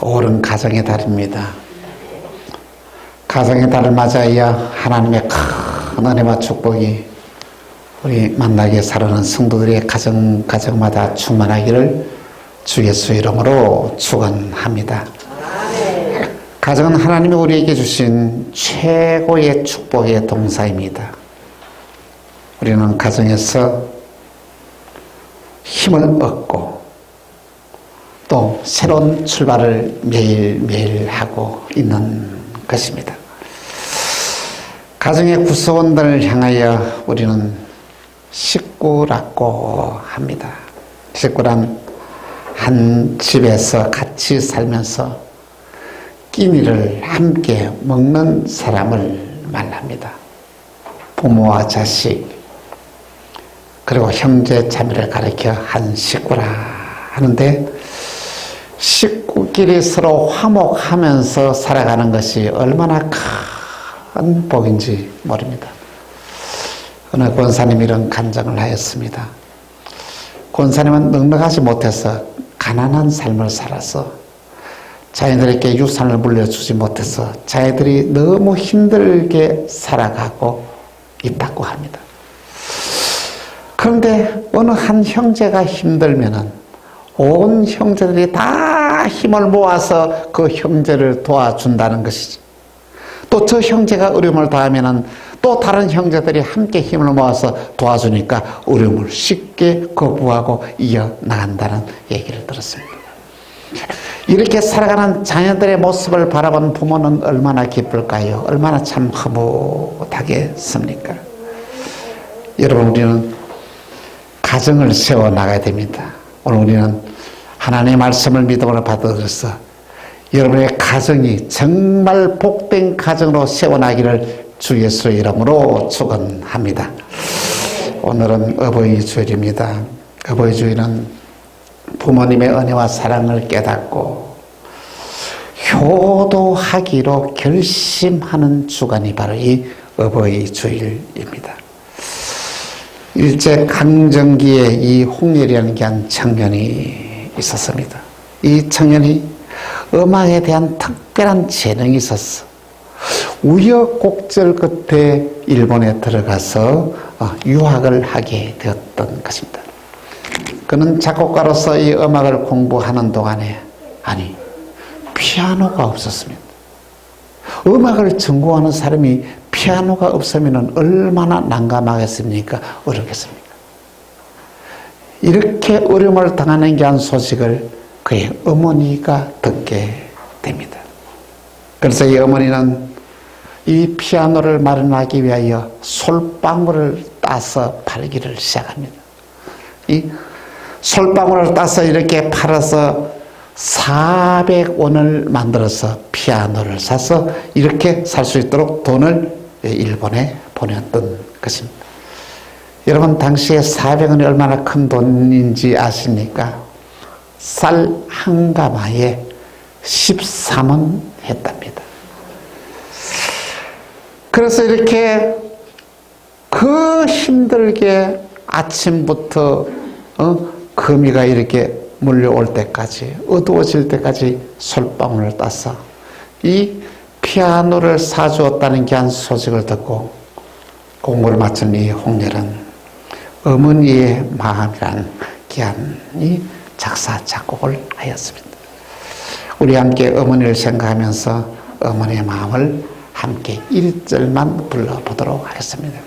옳은 가정의 달입니다. 가정의 달을 맞아야 하나님의 큰 은혜와 축복이 우리 만나게 살아가는 성도들의 가정마다 충만하기를 주 예수 이름으로 축원합니다. 가정은 하나님이 우리에게 주신 최고의 축복의 동사입니다. 우리는 가정에서 힘을 얻고 또 새로운 출발을 매일매일 하고 있는 것입니다. 가정의 구성원들을 향하여 우리는 식구라고 합니다. 식구란 한 집에서 같이 살면서 끼니를 함께 먹는 사람을 말합니다. 부모와 자식 그리고 형제 자매를 가리켜 한 식구라 하는데, 식구끼리 서로 화목하면서 살아가는 것이 얼마나 큰 복인지 모릅니다. 어느 권사님이 이런 간증을 하였습니다. 권사님은 넉넉하지 못해서 가난한 삶을 살아서 자녀들에게 유산을 물려주지 못해서 자녀들이 너무 힘들게 살아가고 있다고 합니다. 그런데 어느 한 형제가 힘들면은 온 형제들이 다 힘을 모아서 그 형제를 도와준다는 것이지. 또 저 형제가 어려움을 당하면은 또 다른 형제들이 함께 힘을 모아서 도와주니까 어려움을 쉽게 거부하고 이어나간다는 얘기를 들었습니다. 이렇게 살아가는 자녀들의 모습을 바라본 부모는 얼마나 기쁠까요? 얼마나 참 흐뭇하겠습니까? 여러분, 우리는 가정을 세워나가야 됩니다. 오늘 우리는 하나님의 말씀을 믿음으로 받아들여서 여러분의 가정이 정말 복된 가정으로 세워나기를 주 예수의 이름으로 축원합니다. 오늘은 어버이 주일입니다. 어버이 주일은 부모님의 은혜와 사랑을 깨닫고 효도하기로 결심하는 주간이 바로 이 어버이 주일입니다. 일제 강점기에 이 홍렬이라는 한 청년이 있었습니다. 이 청년이 음악에 대한 특별한 재능이 있었어. 우여곡절 끝에 일본에 들어가서 유학을 하게 되었던 것입니다. 그는 작곡가로서 이 음악을 공부하는 동안에 피아노가 없었습니다. 음악을 전공하는 사람이 피아노가 없으면 얼마나 난감하겠습니까? 어렵겠습니까? 이렇게 어려움을 당하는 게 한 소식을 그의 어머니가 듣게 됩니다. 그래서 이 어머니는 이 피아노를 마련하기 위하여 솔방울을 따서 팔기를 시작합니다. 이 솔방울을 따서 이렇게 팔아서 400원을 만들어서 피아노를 사서 이렇게 살 수 있도록 돈을 일본에 보냈던 것입니다. 여러분, 당시에 400원이 얼마나 큰 돈인지 아십니까? 쌀 한 가마에 13원 했답니다. 그래서 이렇게 그 힘들게 아침부터 거미가 이렇게 물려올 때까지, 어두워질 때까지 솔방울을 따서 이 피아노를 사주었다는 귀한 소식을 듣고 공부를 마친 이 홍렬은 어머니의 마음이라는 귀한 이 작사 작곡을 하였습니다. 우리 함께 어머니를 생각하면서 어머니의 마음을 함께 1절만 불러보도록 하겠습니다.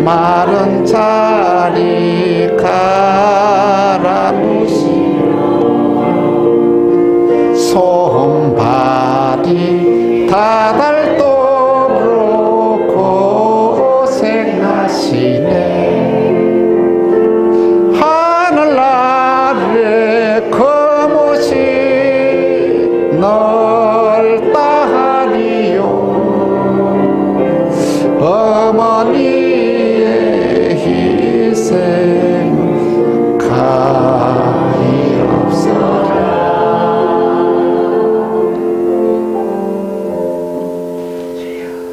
마른 자리 갈아놓으시며 손발이 다닳도록 고생하시네. 하늘 아래 거무신 너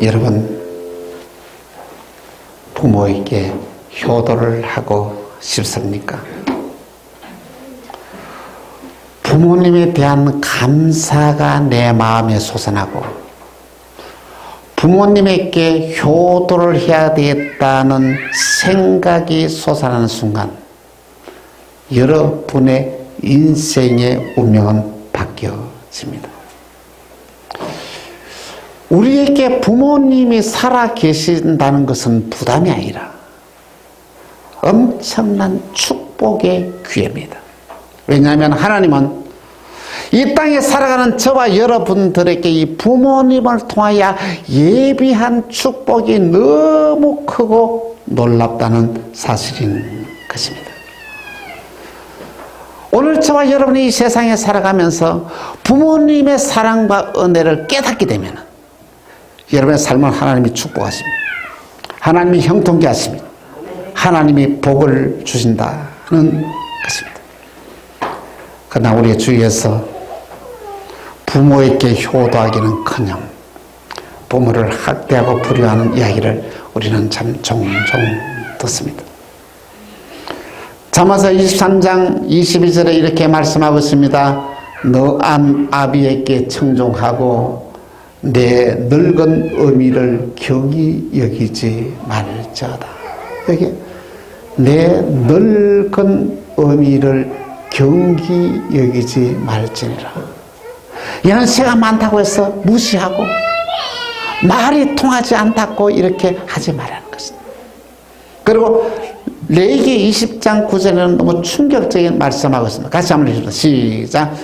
여러분, 부모에게 효도를 하고 싶습니까? 부모님에 대한 감사가 내 마음에 솟아나고 부모님에게 효도를 해야 되겠다는 생각이 솟아나는 순간 여러분의 인생의 운명은 바뀌어집니다. 우리에게 부모님이 살아 계신다는 것은 부담이 아니라 엄청난 축복의 기회입니다. 왜냐하면 하나님은 이 땅에 살아가는 저와 여러분들에게 이 부모님을 통하여 예비한 축복이 너무 크고 놀랍다는 사실인 것입니다. 오늘 저와 여러분이 이 세상에 살아가면서 부모님의 사랑과 은혜를 깨닫게 되면 여러분의 삶을 하나님이 축복하십니다. 하나님이 형통케 하십니다. 하나님이 복을 주신다는 것입니다. 그러나 우리의 주위에서 부모에게 효도하기는커녕 부모를 학대하고 불효하는 이야기를 우리는 참 종종 듣습니다. 잠언서 23장 22절에 이렇게 말씀하고 있습니다. 너 아비에게 청종하고 내 늙은 어미를 경히 여기지 말지어다. 여기 내 늙은 어미를 경히 여기지 말지니라. 연세가 많다고 해서 무시하고 말이 통하지 않다고 이렇게 하지 말라는 것입니다. 그리고 레위기 20장 9절에는 너무 충격적인 말씀하고 있습니다. 같이 한번 해주세요. 시작.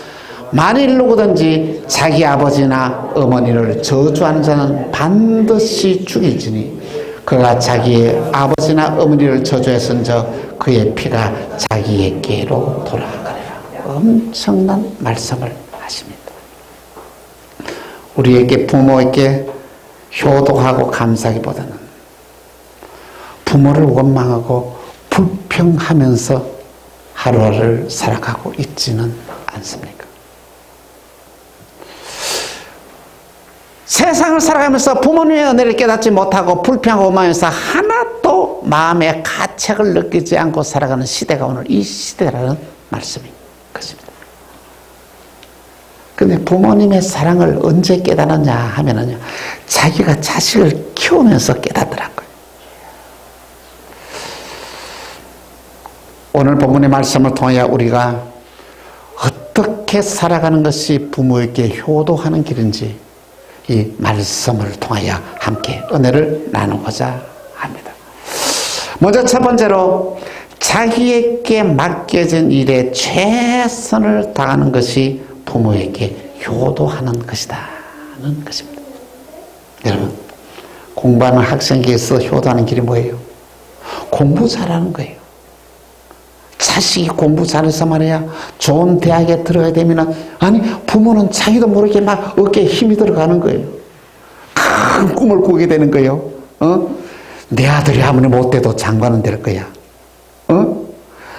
만일 누구든지 자기 아버지나 어머니를 저주하는 자는 반드시 죽일지니 그가 자기의 아버지나 어머니를 저주했은즉 그의 피가 자기에게로 돌아가리라. 엄청난 말씀을 하십니다. 우리에게 부모에게 효도하고 감사하기보다는 부모를 원망하고 불평하면서 하루하루를 살아가고 있지는 않습니까? 세상을 살아가면서 부모님의 은혜를 깨닫지 못하고 불평하고 원망하면서 하나도 마음의 가책을 느끼지 않고 살아가는 시대가 오늘 이 시대라는 말씀인 것입니다. 근데 부모님의 사랑을 언제 깨달았냐 하면은요, 자기가 자식을 키우면서 깨닫더란 거예요. 오늘 본문의 말씀을 통하여 우리가 어떻게 살아가는 것이 부모에게 효도하는 길인지 이 말씀을 통하여 함께 은혜를 나누고자 합니다. 먼저 첫 번째로 자기에게 맡겨진 일에 최선을 다하는 것이 부모에게 효도하는 것이다는 것입니다. 여러분, 공부하는 학생에게서 효도하는 길이 뭐예요? 공부 잘하는 거예요. 자식이 공부 잘해서 말이야 좋은 대학에 들어가야 되면 아니 부모는 자기도 모르게 막 어깨에 힘이 들어가는 거예요. 큰 꿈을 꾸게 되는 거예요. 내 아들이 아무리 못돼도 장관은 될 거야.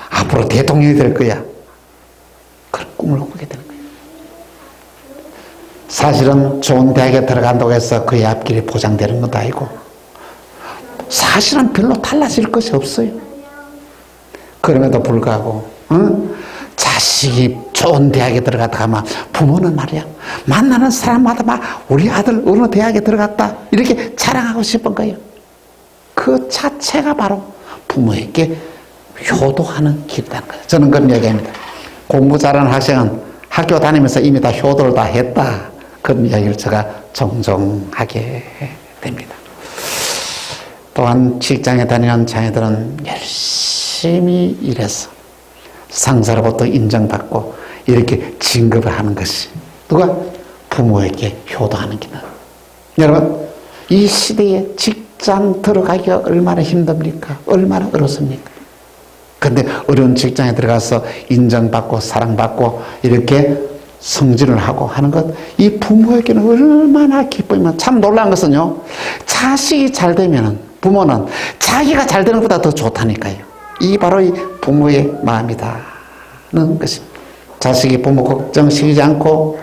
앞으로 대통령이 될 거야. 그런 꿈을 꾸게 되는 거예요. 사실은 좋은 대학에 들어간다고 해서 그의 앞길이 보장되는 것도 아니고 사실은 별로 달라질 것이 없어요. 그럼에도 불구하고 자식이 좋은 대학에 들어갔다 하면 부모는 말이야 만나는 사람마다 막 우리 아들 어느 대학에 들어갔다 이렇게 자랑하고 싶은 거예요. 그 자체가 바로 부모에게 효도하는 길이라는 거예요. 저는 그런 얘기합니다. 공부 잘하는 학생은 학교 다니면서 이미 다 효도를 다 했다. 그런 이야기를 제가 종종 하게 됩니다. 또한 직장에 다니는 자녀들은 열심히 일해서 상사로부터 인정받고 이렇게 진급을 하는 것이 누가? 부모에게 효도하는 길이다. 여러분, 이 시대에 직장 들어가기가 얼마나 힘듭니까? 얼마나 어렵습니까? 근데 어려운 직장에 들어가서 인정받고 사랑받고 이렇게 승진을 하고 하는 것, 이 부모에게는 얼마나 기쁨이면 참 놀라운 것은요, 자식이 잘 되면 부모는 자기가 잘 되는 것보다 더 좋다니까요. 이 바로 이 부모의 마음이다는 것입니다. 자식이 부모 걱정시키지 않고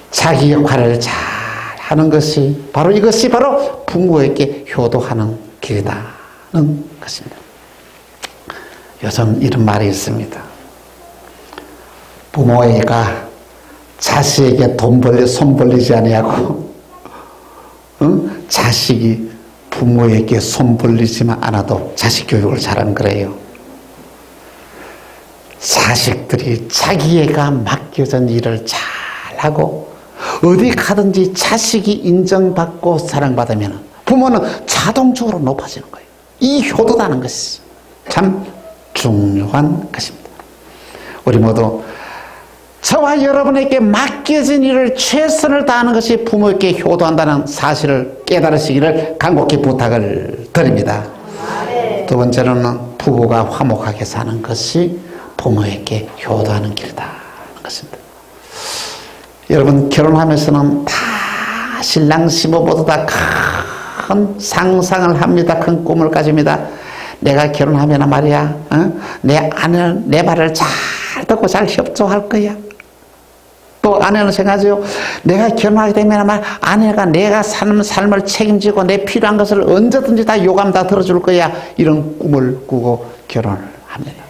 자기 역할을 잘 하는 것이 바로 이것이 바로 부모에게 효도하는 길이다는 것입니다. 요즘 이런 말이 있습니다. 부모애가 자식에게 손 벌리지 아니하고 자식이 부모에게 손 벌리지만 않아도 자식 교육을 잘하는 거래요. 자식들이 자기애가 맡겨진 일을 잘하고 어디 가든지 자식이 인정받고 사랑받으면 부모는 자동적으로 높아지는 거예요. 이 효도라는 것이 참 중요한 것입니다. 우리 모두 저와 여러분에게 맡겨진 일을 최선을 다하는 것이 부모에게 효도한다는 사실을 깨달으시기를 간곡히 부탁을 드립니다. 두 번째로는 부부가 화목하게 사는 것이 부모에게 효도하는 길이다 것입니다. 여러분 결혼하면서는 다 신랑 신부보다 큰 상상을 합니다. 큰 꿈을 가집니다. 내가 결혼하면 말이야 내 아내는 내 말을 잘 듣고 잘 협조할 거야. 또 아내는 생각하죠. 내가 결혼하게 되면 아내가 내가 사는 삶을 책임지고 내 필요한 것을 언제든지 다 요감 다 들어줄 거야. 이런 꿈을 꾸고 결혼을 합니다.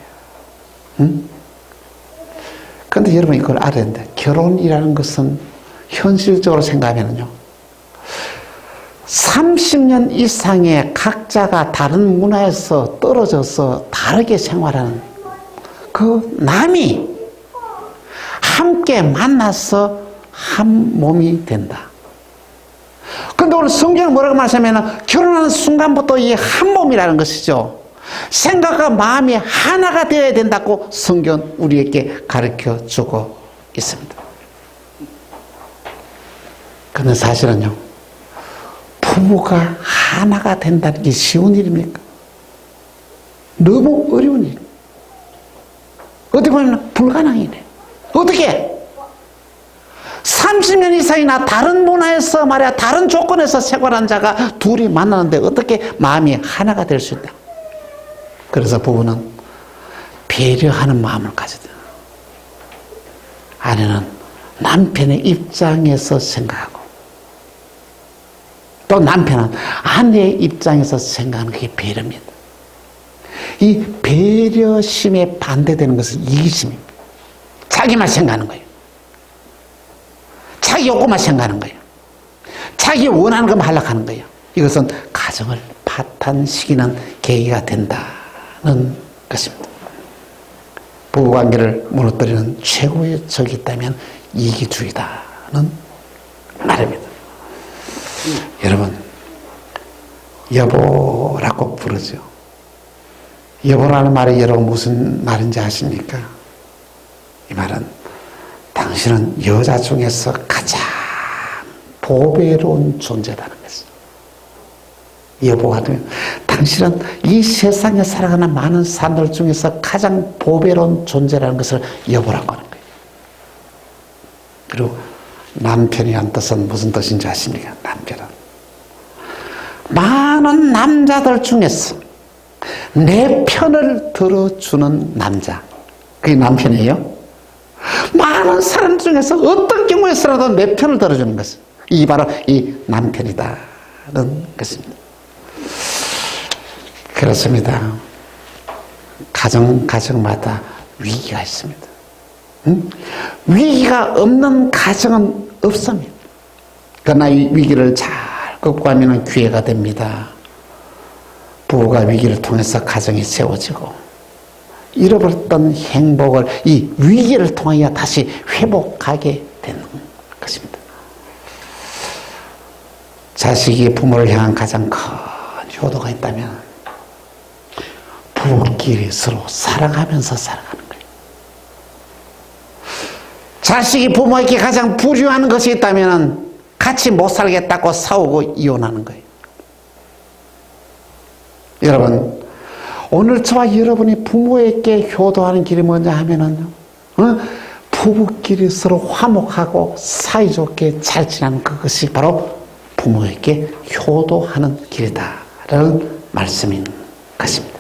그런데 여러분 이걸 알아야 된다. 결혼이라는 것은 현실적으로 생각하면요 30년 이상의 각자가 다른 문화에서 떨어져서 다르게 생활하는 그 남이 함께 만나서 한 몸이 된다. 그런데 오늘 성경은 뭐라고 말하냐면 결혼하는 순간부터 이 한 몸이라는 것이죠. 생각과 마음이 하나가 되어야 된다고 성경은 우리에게 가르쳐 주고 있습니다. 그런데 사실은요 부부가 하나가 된다는 게 쉬운 일입니까? 너무 어려운 일. 어떻게 보면 불가능이네. 어떻게? 30년 이상이나 다른 문화에서 말이야 다른 조건에서 생활한 자가 둘이 만나는데 어떻게 마음이 하나가 될 수 있다. 그래서 부부는 배려하는 마음을 가져야 돼요. 아내는 남편의 입장에서 생각하고 또 남편은 아내의 입장에서 생각하는 게 배려입니다. 이 배려심에 반대되는 것은 이기심입니다. 자기만 생각하는 거예요. 자기 욕구만 생각하는 거예요. 자기 원하는 것만 하려고 하는 거예요. 이것은 가정을 파탄시키는 계기가 된다는 것입니다. 부부관계를 무너뜨리는 최고의 적이 있다면 이기주의다는 말입니다. 여러분 여보라고 부르죠. 여보라는 말이 여러분 무슨 말인지 아십니까? 이 말은 당신은 여자 중에서 가장 보배로운 존재라는 것이죠. 여보가 되면 당신은 이 세상에 살아가는 많은 사람들 중에서 가장 보배로운 존재라는 것을 여보라고 하는 거예요. 그리고 남편이란 뜻은 무슨 뜻인지 아십니까? 남편은 많은 남자들 중에서 내 편을 들어주는 남자, 그게 남편이에요. 많은 사람 중에서 어떤 경우에서라도 내 편을 들어주는 것은 이 바로 이 남편이다는 것입니다. 그렇습니다. 가정마다 위기가 있습니다. 위기가 없는 가정은 없습니다. 그러나 이 위기를 잘 극복하면 기회가 됩니다. 부부가 위기를 통해서 가정이 세워지고 잃어버렸던 행복을 이 위기를 통하여 다시 회복하게 되는 것입니다. 자식이 부모를 향한 가장 큰 효도가 있다면 부부끼리 서로 사랑하면서 살아가는 거예요. 자식이 부모에게 가장 불효하는 것이 있다면 같이 못 살겠다고 싸우고 이혼하는 거예요. 여러분 오늘 저와 여러분이 부모에게 효도하는 길이 뭐냐 하면은요 부부끼리 서로 화목하고 사이좋게 잘 지내는 그것이 바로 부모에게 효도하는 길이다라는 말씀인 것입니다.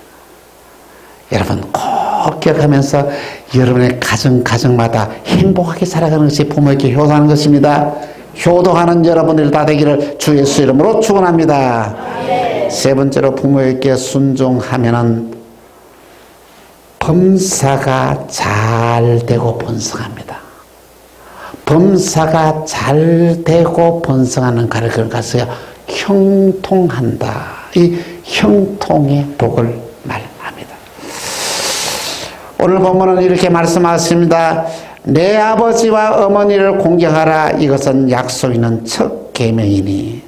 여러분 꼭 기억하면서 여러분의 가정마다 행복하게 살아가는 것이 부모에게 효도하는 것입니다. 효도하는 여러분들 다 되기를 주 예수 이름으로 축원합니다. 세 번째로 부모에게 순종하면은 범사가 잘 되고 번성합니다. 범사가 잘 되고 번성하는 가르침을 가서야 형통한다. 이 형통의 복을 말합니다. 오늘 본문은 이렇게 말씀하십니다. 내 아버지와 어머니를 공경하라. 이것은 약속 있는 첫 계명이니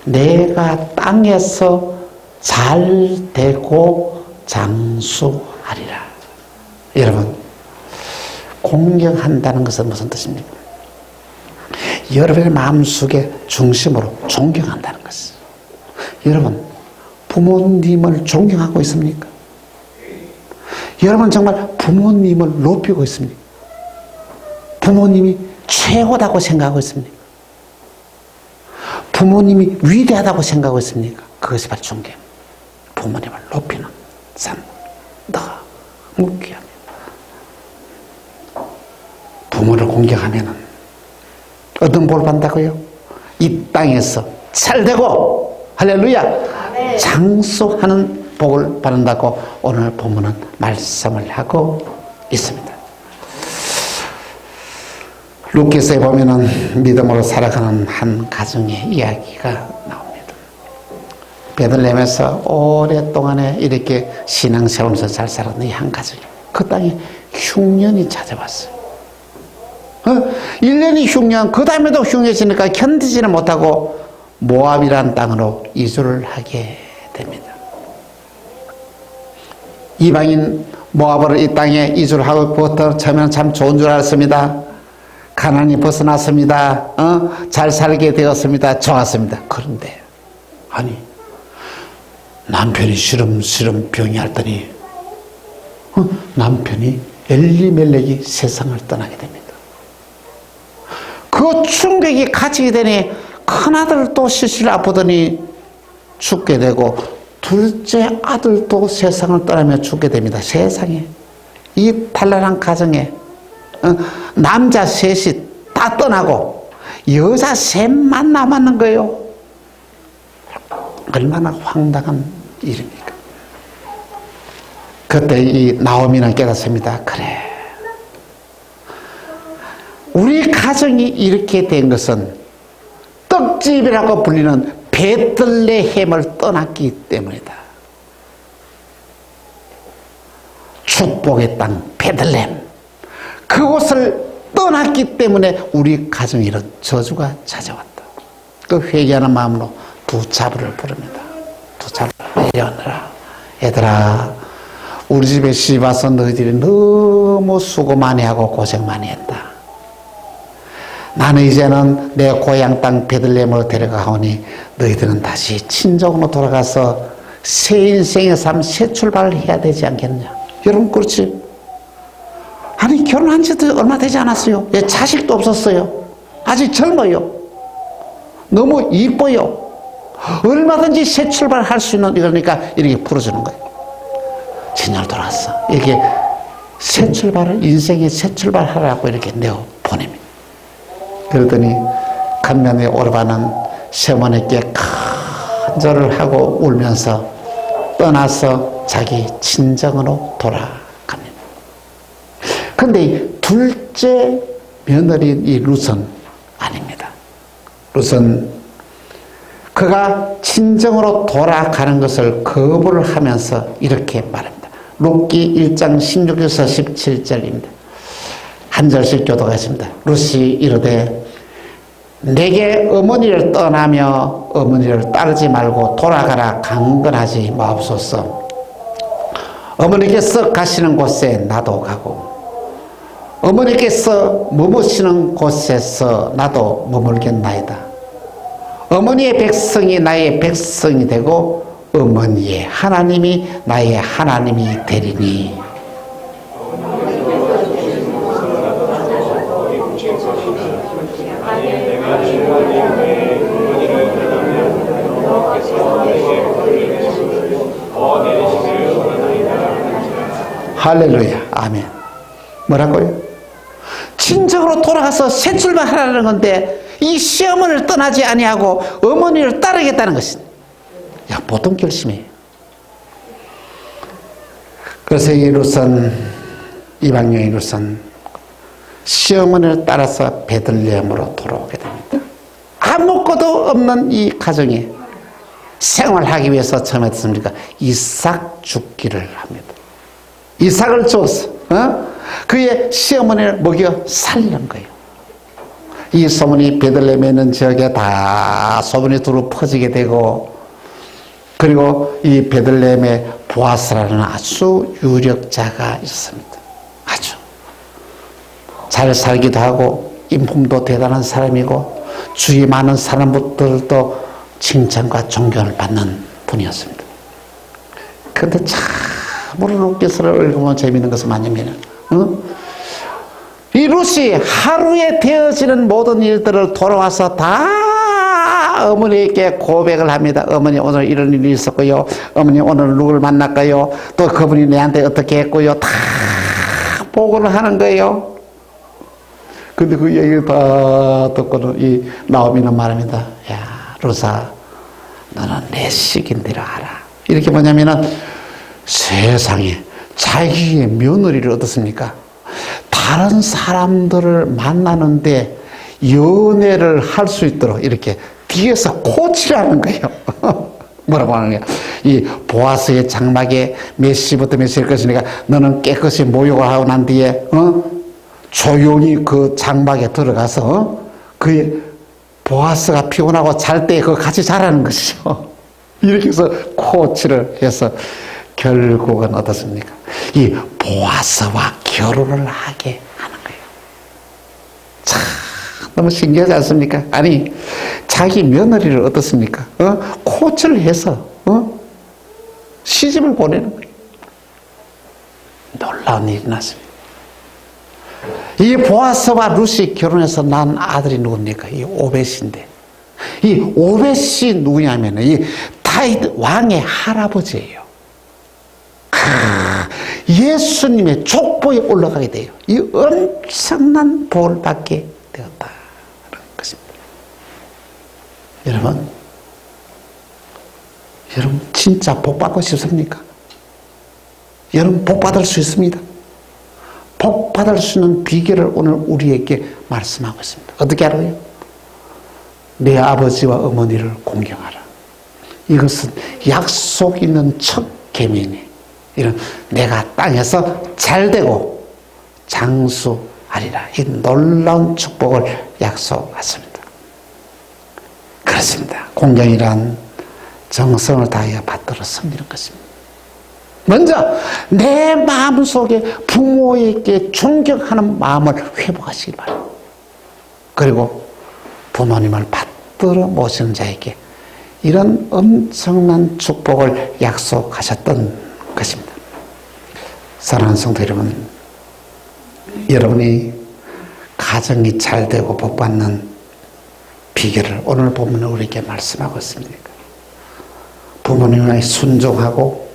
내가 땅에서 잘 되고 장수하리라. 여러분, 공경한다는 것은 무슨 뜻입니까? 여러분의 마음속에 중심으로 존경한다는 것이죠. 여러분, 부모님을 존경하고 있습니까? 여러분 정말 부모님을 높이고 있습니까? 부모님이 최고다고 생각하고 있습니까? 부모님이 위대하다고 생각하고 있습니까? 그것이 바로 존경. 부모님을 높이는 삶. 너무 귀합니다. 부모를 공경하면은 어떤 복을 받는다고요? 이 땅에서 잘되고 할렐루야 장수하는 복을 받는다고 오늘 본문은 말씀을 하고 있습니다. 루카서에 보면은 믿음으로 살아가는 한 가정의 이야기가 나옵니다. 베들레헴에서 오랫동안에 이렇게 신앙생활하면서 잘 살았던 이 한 가정이 그 땅에 흉년이 찾아왔어요. 1년이 흉년, 그 다음에도 흉년이니까 견디지는 못하고 모압이라는 땅으로 이주를 하게 됩니다. 이방인 모압으로 이 땅에 이주를 하고부터 처음에는 참 좋은 줄 알았습니다. 가난이 벗어났습니다. 잘 살게 되었습니다. 좋았습니다. 그런데 아니 남편이 시름시름 병이 앓더니 남편이 엘리멜렉이 세상을 떠나게 됩니다. 그 충격이 갇히게 되니 큰아들도 실실 아프더니 죽게 되고 둘째 아들도 세상을 떠나며 죽게 됩니다. 세상에 이 단란한 가정에 남자 셋이 다 떠나고 여자 셋만 남았는 거예요. 얼마나 황당한 일입니까? 그때 이 나오미는 깨닫습니다. 그래, 우리 가정이 이렇게 된 것은 떡집이라고 불리는 베들레헴을 떠났기 때문이다. 축복의 땅 베들레헴, 그곳을 떠났기 때문에 우리 가정에 이런 저주가 찾아왔다. 그 회개하는 마음으로 두 자부를 부릅니다. 두 자부 내려오너라. 얘들아, 우리 집에 시집 와서 너희들이 너무 수고 많이 하고 고생 많이 했다. 나는 이제는 내 고향 땅 베들레헴으로 데려가오니 너희들은 다시 친정으로 돌아가서 새 인생의 삶, 새 출발을 해야 되지 않겠느냐. 여러분 그렇지? 아니 결혼한 지도 얼마 되지 않았어요. 자식도 없었어요. 아직 젊어요. 너무 이뻐요. 얼마든지 새 출발할 수 있는, 이러니까 이렇게 풀어주는 거예요. 진열 돌아왔어. 이렇게 새 출발을, 인생의 새 출발하라고 이렇게 내어 보냅니다. 그러더니 간면에 오르바는 시어머니께 간절을 하고 울면서 떠나서 자기 친정으로 돌아갑니다. 그런데 둘째 며느리인 이 룻은 아닙니다. 룻은 그가 친정으로 돌아가는 것을 거부를 하면서 이렇게 말합니다. 룻기 1장 16절에서 17절입니다. 한 절씩 교도가 있습니다. 룻이 이르되 내게 어머니를 떠나며 어머니를 따르지 말고 돌아가라 강건하지 마옵소서. 어머니께서 가시는 곳에 나도 가고 어머니께서 머무시는 곳에서 나도 머물겠나이다. 어머니의 백성이 나의 백성이 되고 어머니의 하나님이 나의 하나님이 되리니. 할렐루야. 아멘. 뭐라고요? 친정으로 돌아가서 새 출발하라는 건데 이 시어머니를 떠나지 아니하고 어머니를 따르겠다는 것입니다. 야, 보통 결심이에요. 그래서 이방 여인으로선 시어머니를 따라서 베들레헴으로 돌아오게 됩니다. 아무것도 없는 이 가정에 생활하기 위해서 처음에 했습니까? 이삭 죽기를 합니다. 이삭을 주어서 그의 시어머니를 먹여 살리는 거예요. 이 소문이 베들레헴에 있는 지역에 다 소문이 두루 퍼지게 되고, 그리고 이 베들레헴에 보아스라는 아주 유력자가 있습니다. 아주 잘 살기도 하고 인품도 대단한 사람이고 주위 많은 사람들도 칭찬과 존경을 받는 분이었습니다. 그런데 참으로 웃겨서를 읽으면 재미있는 것은 뭐냐면 이 룻이 하루에 되어지는 모든 일들을 돌아와서 다 어머니에게 고백을 합니다. 어머니, 오늘 이런 일이 있었고요. 어머니, 오늘 누구를 만났고요. 또 그분이 내한테 어떻게 했고요. 다 보고를 하는 거예요. 근데 그 얘기를 다 듣고는 이 나오미는 말합니다. 야, 룻아, 너는 내 식인대로 알아. 이렇게 뭐냐면은 세상에 자기의 며느리를 어떻습니까? 다른 사람들을 만나는데 연애를 할 수 있도록 이렇게 뒤에서 코치를 하는 거예요. 뭐라고 하는 거야? 이 보아스의 장막에 몇 시부터 몇 시일 것이니까 너는 깨끗이 목욕을 하고 난 뒤에 조용히 그 장막에 들어가서 그 보아스가 피곤하고 잘 때 그거 같이 자라는 것이죠. 이렇게 해서 코치를 해서 결국은 어떻습니까? 이 보아스와 결혼을 하게 하는 거예요. 참 너무 신기하지 않습니까? 아니 자기 며느리를 어떻습니까? 코치를 해서 시집을 보내는 거예요. 놀라운 일이 났습니다. 이 보아스와 룻이 결혼해서 낳은 아들이 누굽니까? 이 오벳인데, 이 오벳이 누구냐면 이 다윗 왕의 할아버지예요. 예수님의 족보에 올라가게 돼요. 이 엄청난 복을 받게 되었다는 것입니다. 여러분 진짜 복 받고 싶습니까? 여러분 복 받을 수 있습니다. 복 받을 수 있는 비결을 오늘 우리에게 말씀하고 있습니다. 어떻게 알아요? 내 아버지와 어머니를 공경하라. 이것은 약속 있는 첫 계명이에요. 이런 내가 땅에서 잘되고 장수하리라. 이 놀라운 축복을 약속하십니다. 그렇습니다. 공경이란 정성을 다하여 받들어 섬기는 것입니다. 먼저 내 마음속에 부모에게 존경하는 마음을 회복하시기 바랍니다. 그리고 부모님을 받들어 모시는 자에게 이런 엄청난 축복을 약속하셨던 것입니다. 사랑하는 성도 여러분, 여러분이 가정이 잘 되고 복받는 비결을 오늘 본문은 우리에게 말씀하고 있습니다. 부모님에 순종하고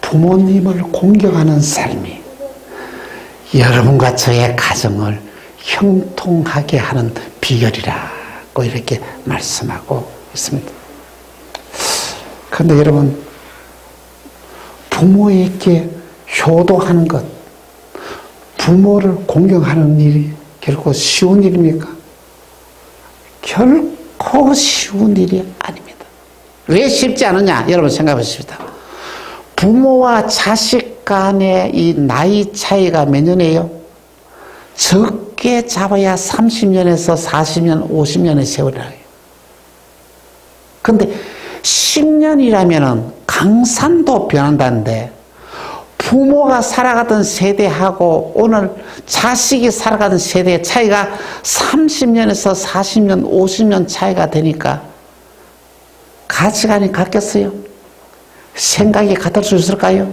부모님을 공경하는 삶이 여러분과 저의 가정을 형통하게 하는 비결이라고 이렇게 말씀하고 있습니다. 그런데 여러분, 부모에게 효도하는 것, 부모를 공경하는 일이 결코 쉬운 일입니까? 결코 쉬운 일이 아닙니다. 왜 쉽지 않느냐? 여러분 생각해 보십시다. 부모와 자식 간의 이 나이 차이가 몇 년이에요? 적게 잡아야 30년에서 40년, 50년의 세월이라요. 근데 10년이라면은 강산도 변한다는데 부모가 살아가던 세대하고 오늘 자식이 살아가던 세대의 차이가 30년에서 40년, 50년 차이가 되니까 가치관이 같겠어요? 생각이 같을 수 있을까요?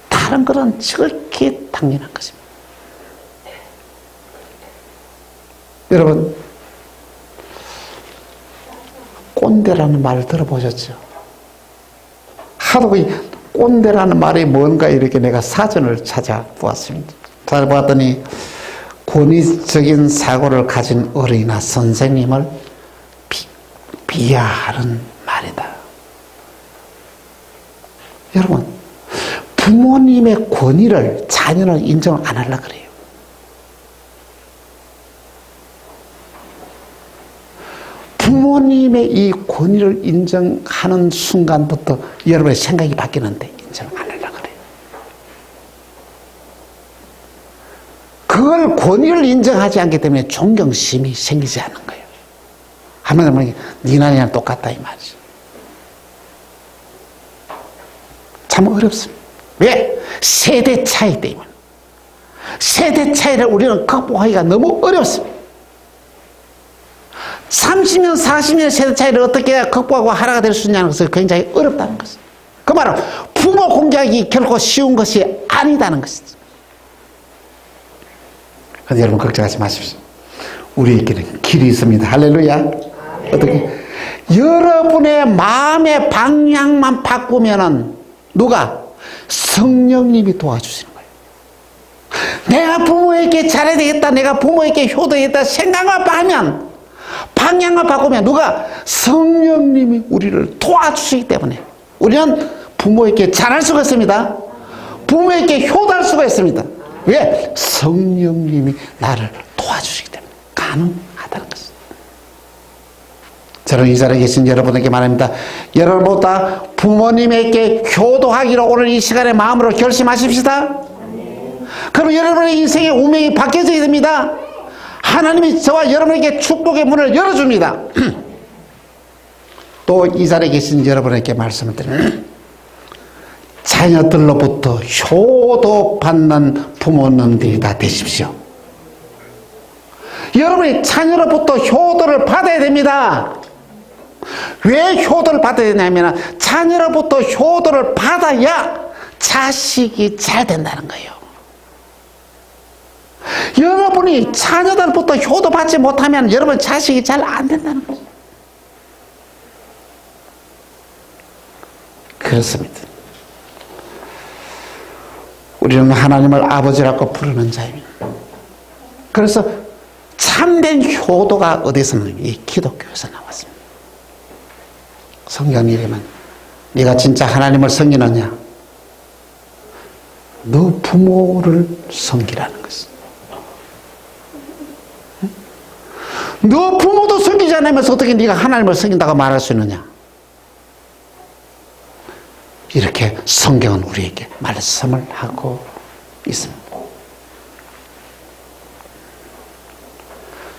다른 것은 지극히 당연한 것입니다. 여러분, 꼰대라는 말을 들어보셨죠? 하도 꼰대라는 말이 뭔가 이렇게 내가 사전을 찾아보았습니다. 찾아보았더니 권위적인 사고를 가진 어른이나 선생님을 비하하는 말이다. 여러분, 부모님의 권위를 자녀는 인정 안 하려고 그래요. 부모님의 이 권위를 인정하는 순간부터 여러분의 생각이 바뀌는데 인정 안 하려고 그래요. 그걸 권위를 인정하지 않기 때문에 존경심이 생기지 않는 거예요. 하면 니나니랑 똑같다 이 말이죠. 참 어렵습니다. 왜? 세대 차이 때문에. 세대 차이를 우리는 극복하기가 너무 어렵습니다. 30년, 40년 세대 차이를 어떻게 극복하고 하나가 될 수 있냐는 것은 굉장히 어렵다는 것입니다. 그 말은 부모 공격이 결코 쉬운 것이 아니다는 것이죠. 그런데 여러분 걱정하지 마십시오. 우리에게는 길이 있습니다. 할렐루야. 어떻게? 여러분의 마음의 방향만 바꾸면은 누가? 성령님이 도와주시는 거예요. 내가 부모에게 잘해야 되겠다. 내가 부모에게 효도해야겠다. 생각만 하면 방향만 바꾸면 누가? 성령님이 우리를 도와주시기 때문에 우리는 부모에게 잘할 수가 있습니다. 부모에게 효도할 수가 있습니다. 왜? 성령님이 나를 도와주시기 때문에 가능하다는 것입니다. 저는 이 자리에 계신 여러분에게 말합니다. 여러분보다 부모님에게 효도하기로 오늘 이 시간에 마음으로 결심하십시다. 그럼 여러분의 인생의 운명이 바뀌어져야 됩니다. 하나님이 저와 여러분에게 축복의 문을 열어줍니다. 또 이 자리에 계신 여러분에게 말씀을 드립니다. 자녀들로부터 효도받는 부모님들이 다 되십시오. 여러분이 자녀로부터 효도를 받아야 됩니다. 왜 효도를 받아야 되냐면 자녀로부터 효도를 받아야 자식이 잘 된다는 거예요. 여러분이 자녀들부터 효도받지 못하면 여러분 자식이 잘 안 된다는 거예요. 그렇습니다. 우리는 하나님을 아버지라고 부르는 자입니다. 그래서 참된 효도가 어디서 나와요? 이 기독교에서 나왔습니다. 성경이 이르면 네가 진짜 하나님을 섬기느냐? 너 부모를 섬기라는 것이. 너 부모도 섬기지 않으면서 어떻게 네가 하나님을 섬긴다고 말할 수 있느냐? 이렇게 성경은 우리에게 말씀을 하고 있습니다.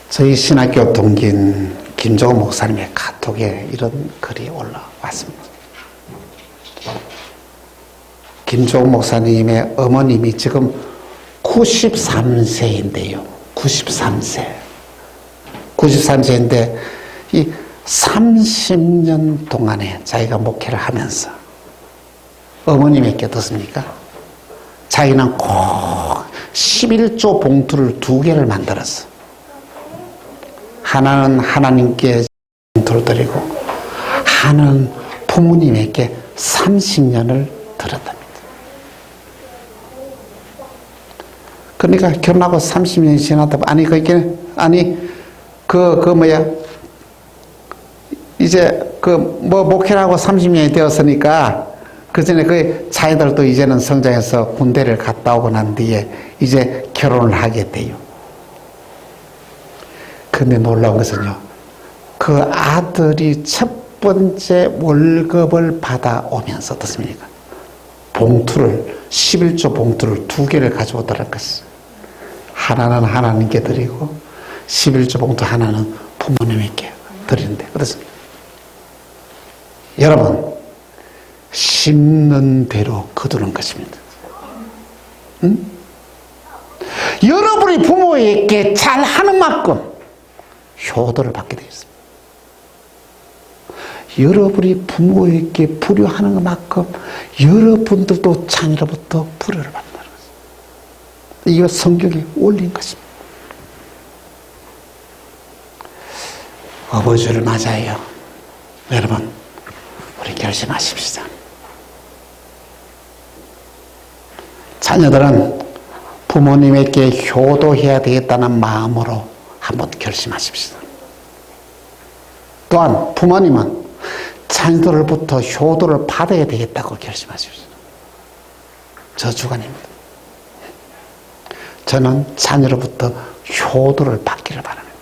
저희 신학교 동기인 김종호 목사님의 카톡에 이런 글이 올라왔습니다. 김종호 목사님의 어머님이 지금 93세인데요. 93세인데 이 30년 동안에 자기가 목회를 하면서 어머님에게 어떻습니까? 자기는 꼭 11조 봉투를 2개를 만들었어. 하나는 하나님께 봉투를 드리고 하나는 부모님에게 30년을 드렸답니다. 그러니까 결혼하고 30년이 지났다. 이제 목회를 하고 30년이 되었으니까 그 전에 그 자녀들도 이제는 성장해서 군대를 갔다 오고 난 뒤에 이제 결혼을 하게 돼요. 근데 놀라운 것은요, 그 아들이 첫 번째 월급을 받아오면서 어떻습니까? 11조 봉투를 2개를 가져오더라는 것이죠. 하나는 하나님께 드리고 11조 봉투 하나는 부모님에게 드리는데 어떻습니까? 여러분, 심는 대로 거두는 것입니다. 응? 여러분이 부모에게 잘하는 만큼 효도를 받게 되어 있습니다. 여러분이 부모에게 불효하는 것만큼 여러분들도 자녀로부터 불효를 받는다는 것입니다. 이거 성경에 올린 것입니다. 어버이주를 맞아요. 여러분, 우리 결심하십시다. 자녀들은 부모님에게 효도해야 되겠다는 마음으로 한번 결심하십시오. 또한 부모님은 자녀들로부터 효도를 받아야 되겠다고 결심하십시오. 저 주관입니다. 저는 자녀로부터 효도를 받기를 바랍니다.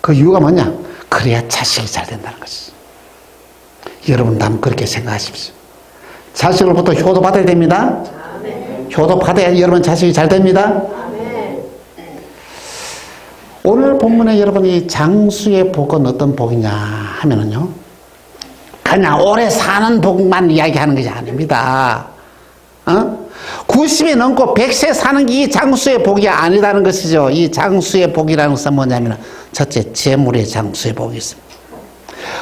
그 이유가 뭐냐? 그래야 자식이 잘 된다는 것이죠. 여러분도 한번 그렇게 생각하십시오. 자식으로부터 효도 받아야 됩니다. 효도 받아야 여러분 자식이 잘 됩니다. 오늘 본문에 여러분이 장수의 복은 어떤 복이냐 하면은요, 그냥 오래 사는 복만 이야기하는 것이 아닙니다. 90이 넘고 100세 사는 게 이 장수의 복이 아니라는 것이죠. 이 장수의 복이라는 것은 뭐냐면, 첫째, 재물의 장수의 복이 있습니다.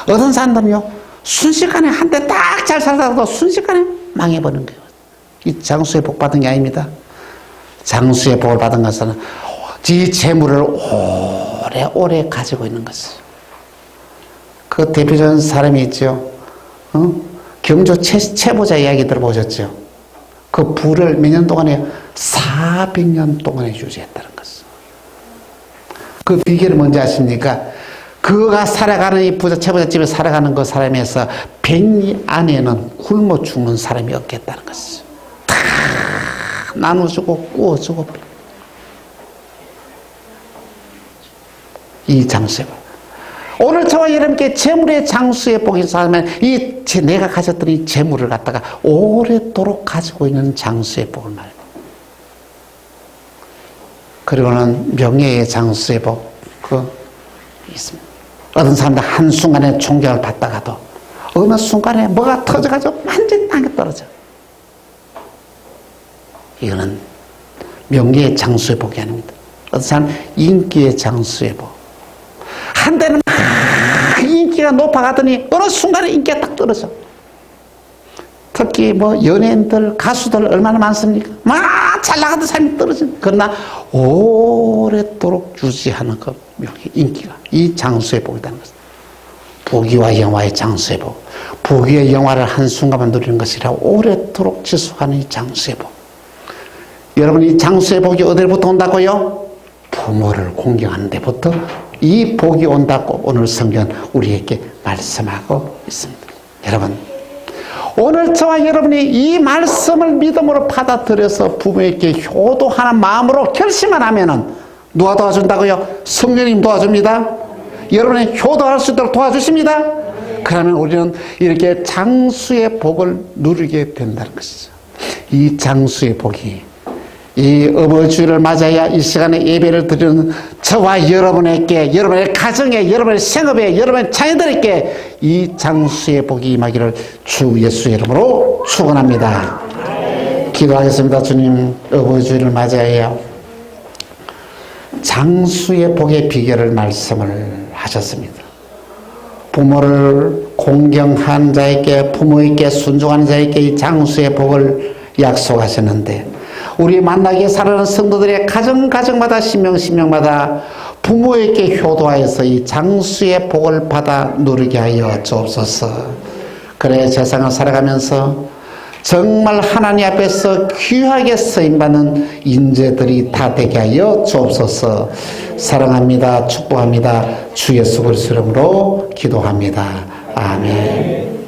어떤 사람들은요, 순식간에 한 대 딱 잘 살다가도 순식간에 망해버리는 거예요. 이 장수의 복 받은 게 아닙니다. 장수의 복을 받은 것은 이 재물을 오래오래 가지고 있는 것이죠. 그 대표적인 사람이 있죠. 경주 최보자 이야기 들어보셨죠? 그 부를 몇 년 동안에 400년 동안에 유지했다는 것이죠. 그 비결이 뭔지 아십니까? 그가 살아가는 이 부자 최보자 집에 살아가는 그 사람에서 100리 안에는 굶어 죽는 사람이 없겠다는 것이죠. 다 나눠주고 구워주고. 이 장수의 복. 오늘 저와 여러분께 재물의 장수의 복이 있으면 내가 가졌던 이 재물을 갖다가 오랫도록 가지고 있는 장수의 복을 말합니다. 그리고는 명예의 장수의 복 있습니다. 어떤 사람들 한순간에 존경을 받다가도 어느 순간에 뭐가 터져가지고 완전히 땅에 떨어져. 이거는 명예의 장수의 복이 아닙니다. 어떤 사람은 인기의 장수의 복. 한때는 막 인기가 높아가더니 어느 순간에 인기가 딱 떨어져. 특히 연예인들, 가수들 얼마나 많습니까? 막 잘 나가던 사람이 떨어진. 그러나 오랫도록 유지하는 그 인기가 이 장수의 복이라는 것입니다. 부귀와 영화의 장수의 복. 부귀의 영화를 한순간만 누리는 것이라 오랫도록 지속하는 이 장수의 복. 여러분, 이 장수의 복이 어디로부터 온다고요? 부모를 공경하는 데부터 이 복이 온다고 오늘 성경 우리에게 말씀하고 있습니다. 여러분, 오늘 저와 여러분이 이 말씀을 믿음으로 받아들여서 부모에게 효도하는 마음으로 결심을 하면은 누가 도와준다고요? 성령님 도와줍니다. 여러분이 효도할 수 있도록 도와주십니다. 그러면 우리는 이렇게 장수의 복을 누리게 된다는 것이죠. 이 장수의 복이 이 어버이주일을 맞아야 이 시간에 예배를 드리는 저와 여러분에게, 여러분의 가정에, 여러분의 생업에, 여러분의 자녀들에게 이 장수의 복이 임하기를 주 예수의 이름으로 축원합니다. 기도하겠습니다. 주님, 어버이주일을 맞아야 장수의 복의 비결을 말씀을 하셨습니다. 부모를 공경한 자에게, 부모에게 순종하는 자에게 이 장수의 복을 약속하셨는데, 우리 만나게 살아가는 성도들의 가정마다 신명마다 부모에게 효도하여서 이 장수의 복을 받아 누리게 하여 주옵소서. 그래 세상을 살아가면서 정말 하나님 앞에서 귀하게 쓰임받는 인재들이 다 되게 하여 주옵소서. 사랑합니다. 축복합니다. 주 예수 그리스도 이름으로 기도합니다. 아멘.